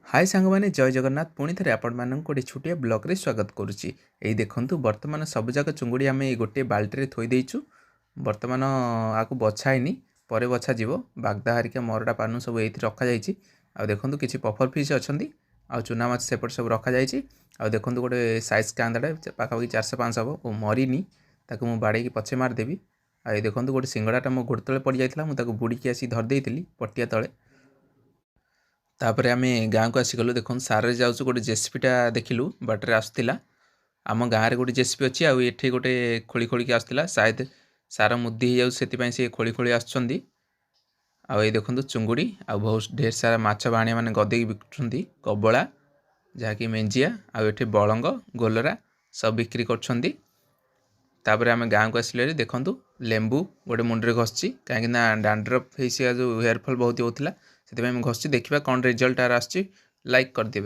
हाय सांगमाने जय जगन्नाथ पुणी थे आपण गोटे छोटिया ब्लॉग रे स्वागत करुच्ची। यही देखु बर्तमान सबुजाक चुंगुड़ी आम गोटे बाल्टी थोदेचु। बर्तमान आपको बछाईनी पर बछा जीव बागदा हारिका मरड़ा पानु सब ये रखा जाइए। आ देखु किसी पफर फिश अच्छा आ चुना माछ सेपट सब रखा जाइए। आ देखु गोटे साइज कांदाटे पाखापाखि 400-500 हम और मरीनी ताकू मुझे बाड़े पछे मारदेवी। आ देखु गोटे सिंगड़ाटा मो गोड़ तले पड़ जाता मुझे बुड़ीकी आसी धरदेली पटिया तले। तापर आम गाँव को आसीगलु देखो सारे जाऊँ गोटे जेसीपीटा देखिलु बाटर आसला आम गाँव में गोटे जेसीपी अच्छी आउ ये गोटे खोली खोलिकी आसला शायद सार मुदी हो जाए से खोली खोली आसुँच। आ ये देखो चुंगुड़ी आ बहुत ढेर सारा माछ बाणिया मैंने गदेकी बिकुंट कबला जहाँकि मेंजिया आठ बलंग गोलरा सब बिक्री कर। आम गाँव को आसिले देखूँ लेंबू गोटे मुंडे घसी कहीं डैंड्रफ फेस जो हेयरफॉल बहुत होता से घसी देखा कौन रिजल्ट आर लाइक करदे।